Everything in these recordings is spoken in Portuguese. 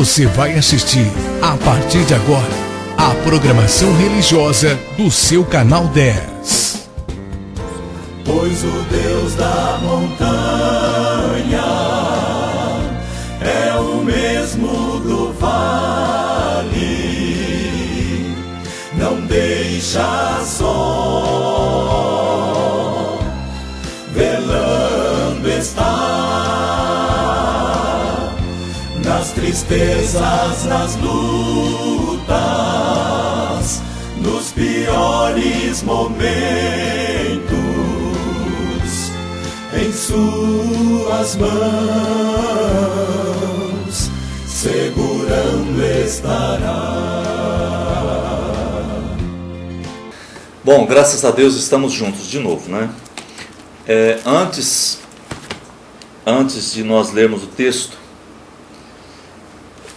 Você vai assistir, a partir de agora, a programação religiosa do seu canal 10. Pois o Deus da montanha é o mesmo do vale, não deixa só, velando está, nas tristezas, nas lutas, nos piores momentos, em suas mãos segurando estará. Bom, graças a Deus estamos juntos de novo, né? Antes de nós lermos o texto,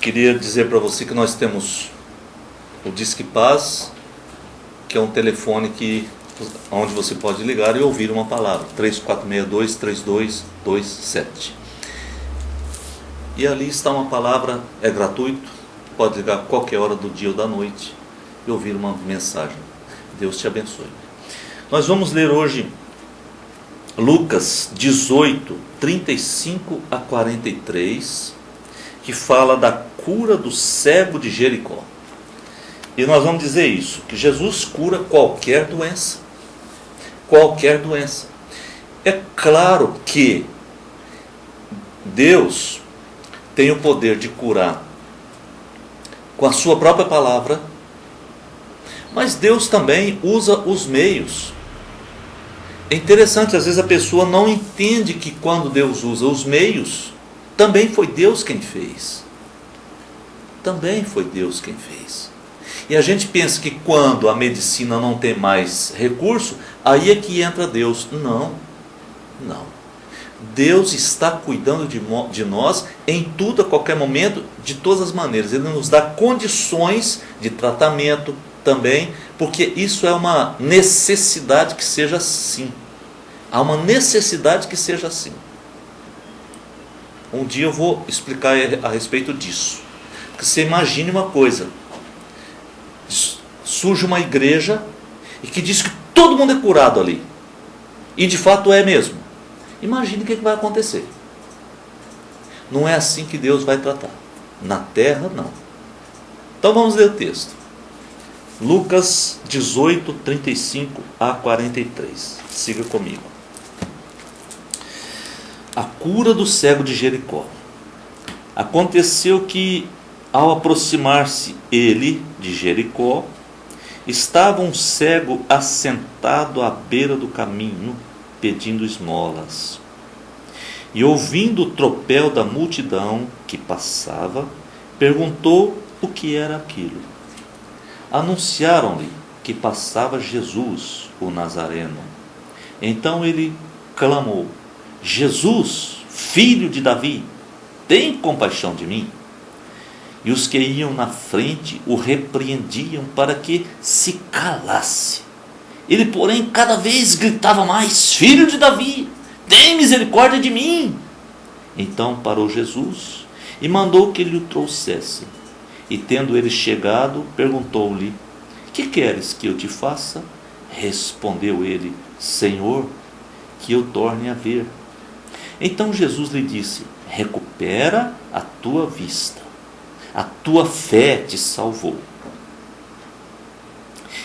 queria dizer para você que nós temos o Disque Paz, que é um telefone onde você pode ligar e ouvir uma palavra, 3462-3227. E ali está uma palavra, é gratuito, pode ligar a qualquer hora do dia ou da noite e ouvir uma mensagem. Deus te abençoe. Nós vamos ler hoje Lucas 18, 35 a 43, que fala da cura do cego de Jericó. E nós vamos dizer isso, que Jesus cura qualquer doença. Qualquer doença. É claro que Deus tem o poder de curar com a sua própria palavra, mas Deus também usa os meios. É interessante, às vezes a pessoa não entende que quando Deus usa os meios, também foi Deus quem fez. Também foi Deus quem fez. E a gente pensa que quando a medicina não tem mais recurso, aí é que entra Deus. Não, não. Deus está cuidando de nós em tudo, a qualquer momento, de todas as maneiras. Ele nos dá condições de tratamento também, porque isso é uma necessidade que seja assim. Há uma necessidade que seja assim. Um dia eu vou explicar a respeito disso. Porque você imagine uma coisa. Surge uma igreja e que diz que todo mundo é curado ali. E de fato é mesmo. Imagine o que vai acontecer. Não é assim que Deus vai tratar. Na terra, não. Então vamos ler o texto. Lucas 18, 35 a 43. Siga comigo. A cura do cego de Jericó. Aconteceu que, ao aproximar-se ele de Jericó, estava um cego assentado à beira do caminho, pedindo esmolas. E ouvindo o tropel da multidão que passava, perguntou o que era aquilo. Anunciaram-lhe que passava Jesus, o Nazareno. Então ele clamou: Jesus, filho de Davi, tem compaixão de mim. E os que iam na frente o repreendiam para que se calasse. Ele, porém, cada vez gritava mais: Filho de Davi, tem misericórdia de mim. Então parou Jesus e mandou que lhe o trouxessem. E tendo ele chegado, perguntou-lhe: Que queres que eu te faça? Respondeu ele: Senhor, que eu torne a ver. Então Jesus lhe disse: Recupera a tua vista. A tua fé te salvou.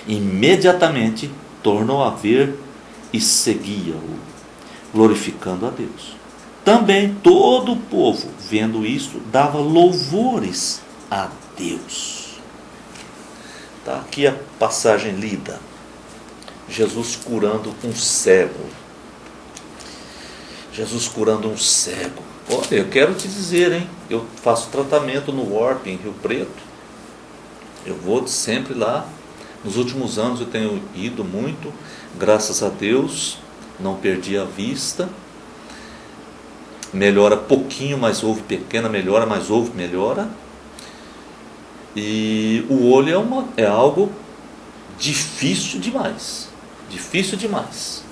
Imediatamente tornou a ver e seguia-o, glorificando a Deus. Também todo o povo, vendo isto, dava louvores a Deus. Está aqui a passagem lida. Jesus curando um cego. Jesus curando um cego. Olha, eu quero te dizer, hein? Eu faço tratamento no Warp em Rio Preto. Eu vou sempre lá. Nos últimos anos eu tenho ido muito. Graças a Deus, não perdi a vista. Melhora pouquinho, mas houve pequena melhora, mas houve melhora. E o olho é algo difícil demais. Difícil demais.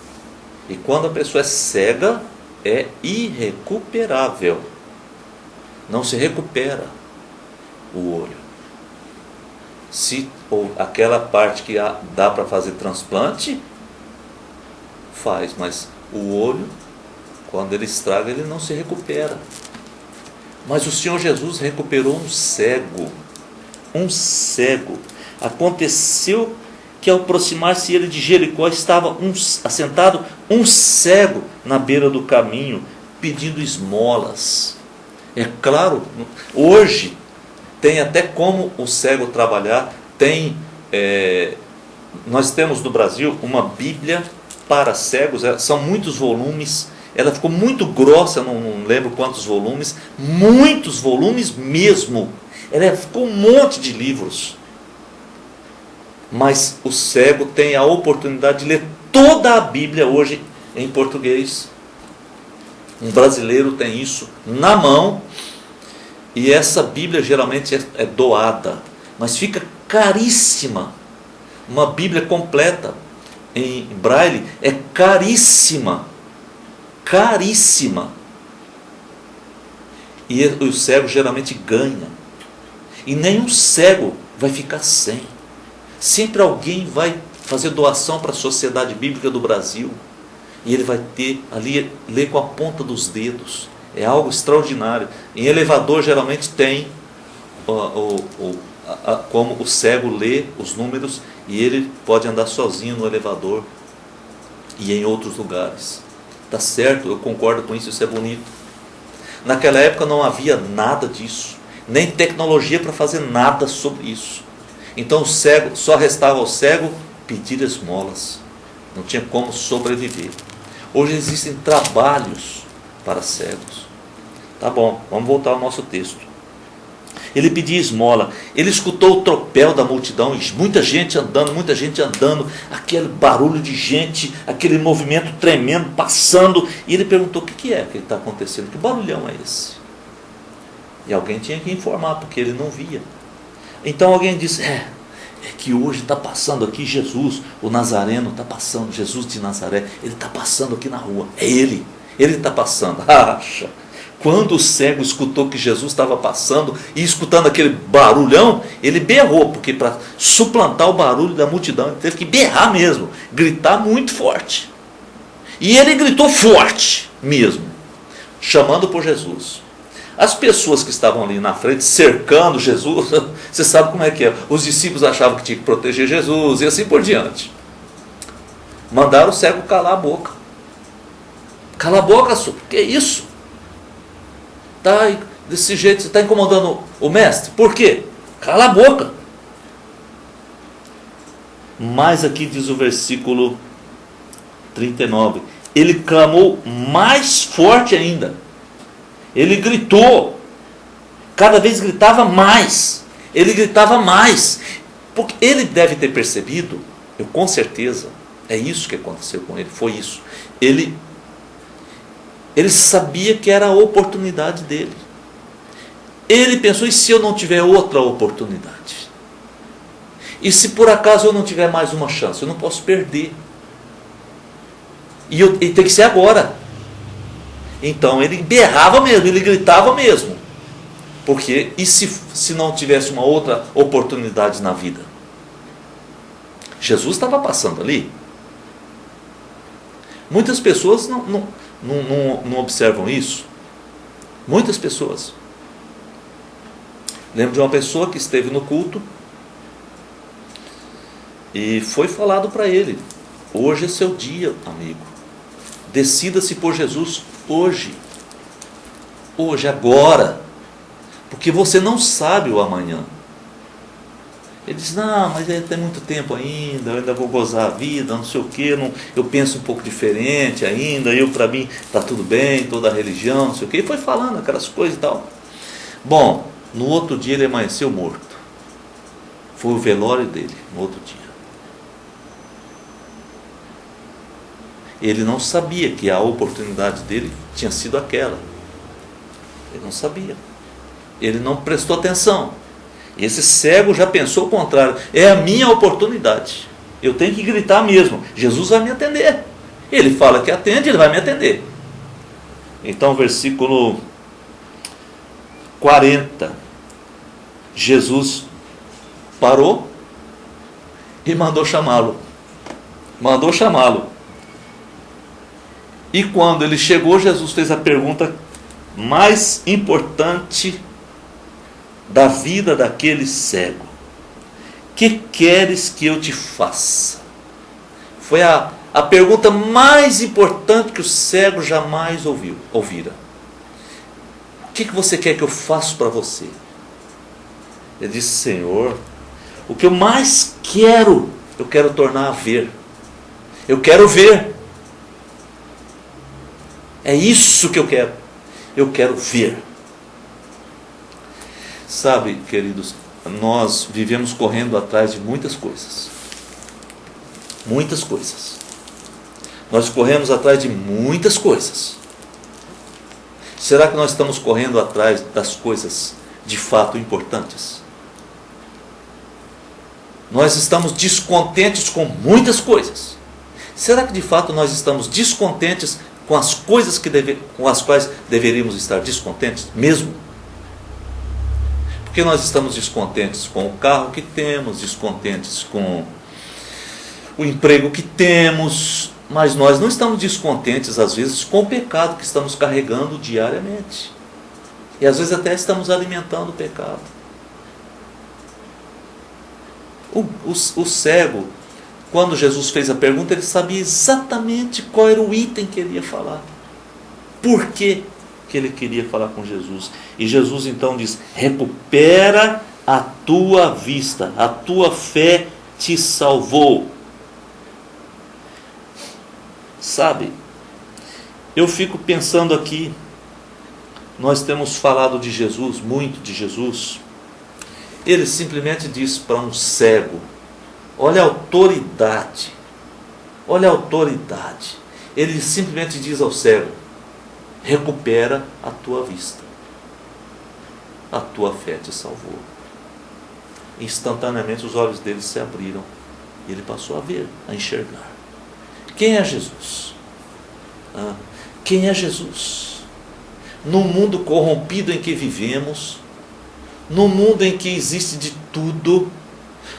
E quando a pessoa é cega, é irrecuperável. Não se recupera. o olho. Ou aquela parte que dá para fazer transplante, faz, mas o olho, quando ele estraga, ele não se recupera. Mas o Senhor Jesus recuperou um cego. Um cego. Aconteceu que ao aproximar-se ele de Jericó, estava assentado um cego na beira do caminho, pedindo esmolas. É claro, hoje tem até como o cego trabalhar. Nós temos no Brasil uma Bíblia para cegos, são muitos volumes, ela ficou muito grossa, não lembro quantos volumes, muitos volumes mesmo, ela ficou um monte de livros, mas o cego tem a oportunidade de ler toda a Bíblia hoje em português. Um brasileiro tem isso na mão, e essa Bíblia geralmente é doada, mas fica caríssima. Uma Bíblia completa em braille é caríssima, caríssima. E o cego geralmente ganha. E nenhum cego vai ficar sem. Sempre alguém vai fazer doação para a Sociedade Bíblica do Brasil. E ele vai ter ali, ler com a ponta dos dedos. É algo extraordinário. Em elevador geralmente tem como o cego lê os números e ele pode andar sozinho no elevador e em outros lugares. Tá certo, eu concordo com isso, isso é bonito. Naquela época não havia nada disso, nem tecnologia para fazer nada sobre isso. Então o cego, só restava ao cego pedir esmolas. Não tinha como sobreviver. Hoje existem trabalhos para cegos. Tá bom, vamos voltar ao nosso texto. Ele pedia esmola, ele escutou o tropel da multidão, muita gente andando, aquele barulho de gente, aquele movimento tremendo, passando, e ele perguntou: o que é que está acontecendo? Que barulhão é esse? E alguém tinha que informar, porque ele não via. Então alguém disse: é que hoje está passando aqui Jesus, o Nazareno está passando, Jesus de Nazaré, ele está passando aqui na rua, é ele está passando. Acha? Quando o cego escutou que Jesus estava passando e escutando aquele barulhão, ele berrou, porque para suplantar o barulho da multidão, ele teve que berrar mesmo, gritar muito forte. E ele gritou forte mesmo, chamando por Jesus. As pessoas que estavam ali na frente, cercando Jesus, você sabe como é que é, os discípulos achavam que tinha que proteger Jesus e assim por diante. Mandaram o cego calar a boca. Cala a boca, senhor, que isso? Tá desse jeito, você está incomodando o mestre? Por quê? Cala a boca. Mas aqui diz o versículo 39, ele clamou mais forte ainda. Ele gritou, cada vez gritava mais. Ele gritava mais, porque ele deve ter percebido, eu com certeza, é isso que aconteceu com ele, foi isso. Ele sabia que era a oportunidade dele. Ele pensou: e se eu não tiver outra oportunidade? E se por acaso eu não tiver mais uma chance? Eu não posso perder. E tem que ser agora. Então ele berrava mesmo, ele gritava mesmo. Porque, e se não tivesse uma outra oportunidade na vida? Jesus estava passando ali. Muitas pessoas não observam isso. Muitas pessoas. Lembro de uma pessoa que esteve no culto e foi falado para ele: hoje é seu dia, amigo. Decida-se por Jesus hoje. Hoje, agora. Porque você não sabe o amanhã. Ele diz: não, mas tem muito tempo ainda, eu ainda vou gozar a vida, não sei o que, eu penso um pouco diferente ainda, para mim está tudo bem, toda a religião, não sei o que. E foi falando aquelas coisas e tal. Bom, no outro dia ele amanheceu morto. Foi o velório dele, no outro dia. Ele não sabia que a oportunidade dele tinha sido aquela. Ele não sabia. Ele não prestou atenção. Esse cego já pensou o contrário: é a minha oportunidade, eu tenho que gritar mesmo, Jesus vai me atender. Ele fala que atende, ele vai me atender. Então versículo 40, Jesus parou e mandou chamá-lo. Mandou chamá-lo. E quando ele chegou, Jesus fez a pergunta mais importante da vida daquele cego: que queres que eu te faça? Foi a pergunta mais importante que o cego jamais ouvira. O que você quer que eu faça para você? Ele disse: Senhor, o que eu mais quero, eu quero tornar a ver. Eu quero ver. É isso que eu quero. Eu quero ver. Sabe, queridos, nós vivemos correndo atrás de muitas coisas. Muitas coisas. Nós corremos atrás de muitas coisas. Será que nós estamos correndo atrás das coisas de fato importantes? Nós estamos descontentes com muitas coisas. Será que de fato nós estamos descontentes com as coisas com as quais deveríamos estar descontentes mesmo? Porque nós estamos descontentes com o carro que temos, descontentes com o emprego que temos, mas nós não estamos descontentes às vezes com o pecado que estamos carregando diariamente. E às vezes até estamos alimentando o pecado. O cego, quando Jesus fez a pergunta, ele sabia exatamente qual era o item que ele ia falar. Por que ele queria falar com Jesus? E Jesus então diz: recupera a tua vista, a tua fé te salvou. Sabe, eu fico pensando aqui, nós temos falado de Jesus, muito de Jesus. Ele simplesmente diz para um cego: olha a autoridade, olha a autoridade. Ele simplesmente diz ao cego: recupera a tua vista, a tua fé te salvou. Instantaneamente os olhos dele se abriram e ele passou a ver, a enxergar. Quem é Jesus? Quem é Jesus? No mundo corrompido em que vivemos, no mundo em que existe de tudo,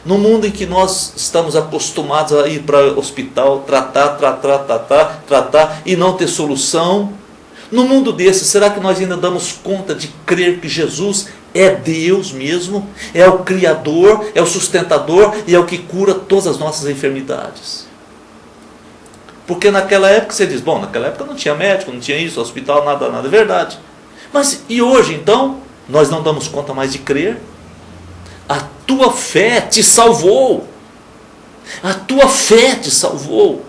no mundo em que nós estamos acostumados a ir para o hospital, tratar e não ter solução, no mundo desse, será que nós ainda damos conta de crer que Jesus é Deus mesmo, é o Criador, é o sustentador e é o que cura todas as nossas enfermidades? Porque naquela época você diz: bom, naquela época não tinha médico, não tinha isso, hospital, nada, é verdade. Mas e hoje então? Nós não damos conta mais de crer? A tua fé te salvou. A tua fé te salvou.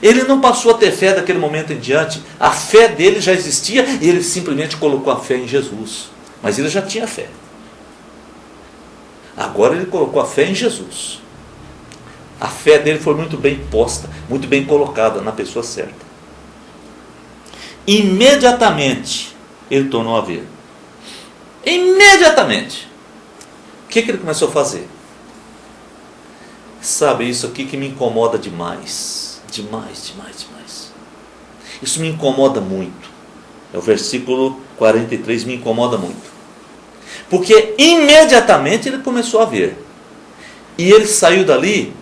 Ele não passou a ter fé daquele momento em diante. A fé dele já existia e ele simplesmente colocou a fé em Jesus. Mas ele já tinha fé. Agora ele colocou a fé em Jesus. A fé dele foi muito bem posta, muito bem colocada na pessoa certa. Imediatamente ele tornou a ver. Imediatamente. O que ele começou a fazer? Sabe, isso aqui que me incomoda demais. Demais. Isso me incomoda muito. É o versículo 43, me incomoda muito. Porque imediatamente ele começou a ver. E ele saiu dali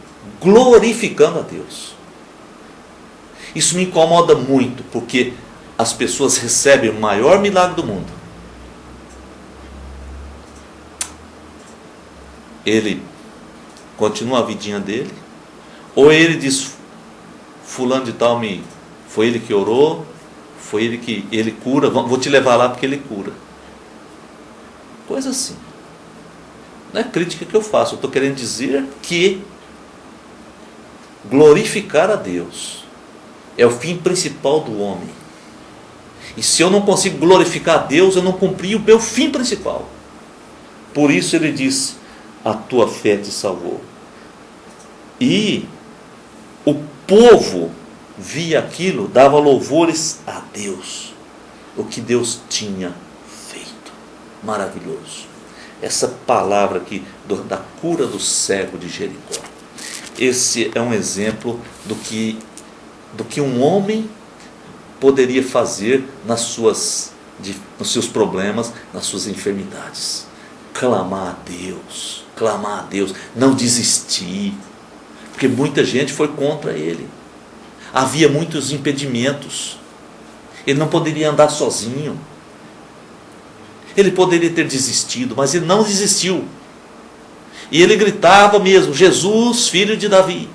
glorificando a Deus. Isso me incomoda muito, porque as pessoas recebem o maior milagre do mundo. Ele continua a vidinha dele, ou ele diz: fulano de tal, foi ele que orou, foi ele que ele cura, vou te levar lá porque ele cura. Coisa assim. Não é crítica que eu faço, eu estou querendo dizer que glorificar a Deus é o fim principal do homem. E se eu não consigo glorificar a Deus, eu não cumpri o meu fim principal. Por isso ele diz: a tua fé te salvou. E o povo via aquilo, dava louvores a Deus, o que Deus tinha feito. Maravilhoso. Essa palavra aqui da cura do cego de Jericó. Esse é um exemplo do que um homem poderia fazer nos seus problemas, nas suas enfermidades. clamar a Deus, não desistir, porque muita gente foi contra ele, havia muitos impedimentos, ele não poderia andar sozinho, ele poderia ter desistido, mas ele não desistiu, e ele gritava mesmo: Jesus, filho de Davi.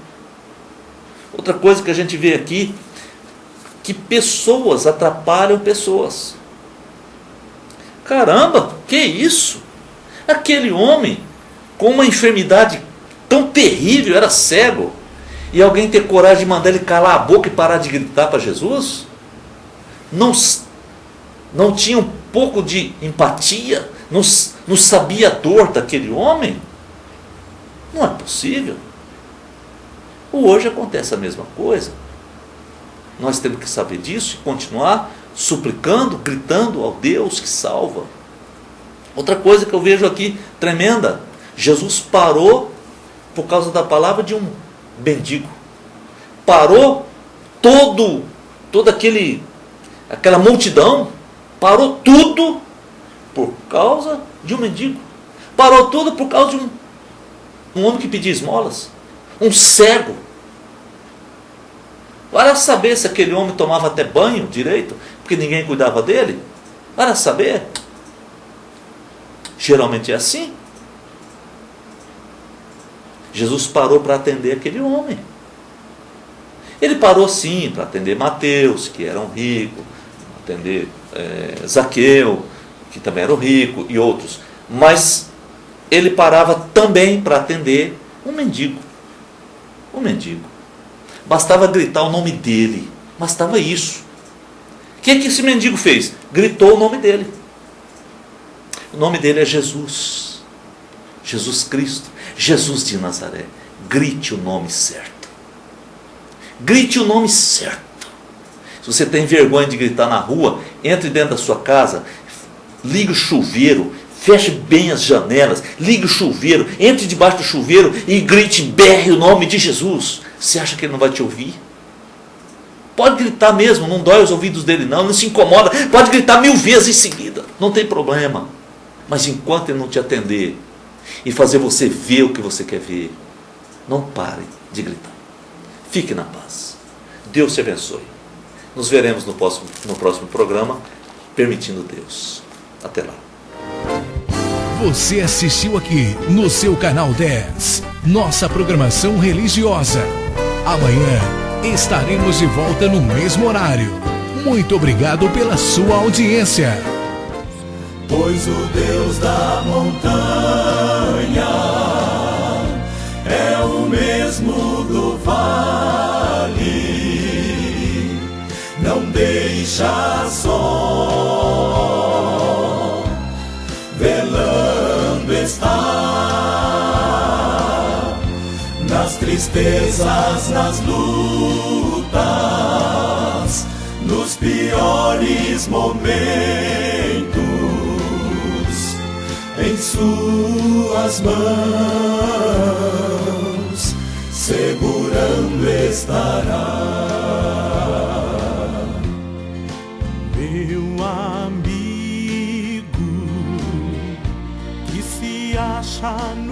Outra coisa que a gente vê aqui, que pessoas atrapalham pessoas. Caramba, que isso? Aquele homem com uma enfermidade tão terrível, era cego, e alguém ter coragem de mandar ele calar a boca e parar de gritar para Jesus? Não tinha um pouco de empatia? Não sabia a dor daquele homem? Não é possível. Hoje acontece a mesma coisa. Nós temos que saber disso e continuar suplicando, gritando ao Deus que salva. Outra coisa que eu vejo aqui tremenda: Jesus parou por causa da palavra de um mendigo. Parou toda aquela multidão, parou tudo por causa de um mendigo. Parou tudo por causa de um homem que pedia esmolas, um cego. Para saber se aquele homem tomava até banho direito, porque ninguém cuidava dele. Para saber. Geralmente é assim. Jesus parou para atender aquele homem. Ele parou sim para atender Mateus, que era um rico, atender Zaqueu, que também era um rico, e outros. Mas ele parava também para atender um mendigo. Um mendigo. Bastava gritar o nome dele. Bastava isso. O que esse mendigo fez? Gritou o nome dele. O nome dele é Jesus. Jesus Cristo. Jesus de Nazaré. Grite o nome certo. Grite o nome certo. Se você tem vergonha de gritar na rua, entre dentro da sua casa, ligue o chuveiro, feche bem as janelas, ligue o chuveiro, entre debaixo do chuveiro e grite, berre o nome de Jesus. Você acha que ele não vai te ouvir? Pode gritar mesmo, não dói os ouvidos dele não se incomoda. Pode gritar 1000 vezes em seguida, não tem problema. Mas enquanto ele não te atender e fazer você ver o que você quer ver, não pare de gritar. Fique na paz. Deus te abençoe. Nos veremos no próximo programa, permitindo Deus. Até lá. Você assistiu aqui no seu canal 10, nossa programação religiosa. Amanhã estaremos de volta no mesmo horário. Muito obrigado pela sua audiência. Pois o Deus da montanha é o mesmo do vale, não deixa só, velando está, nas tristezas, nas lutas, nos piores momentos, em suas mãos segurando estará. Meu amigo que se acha no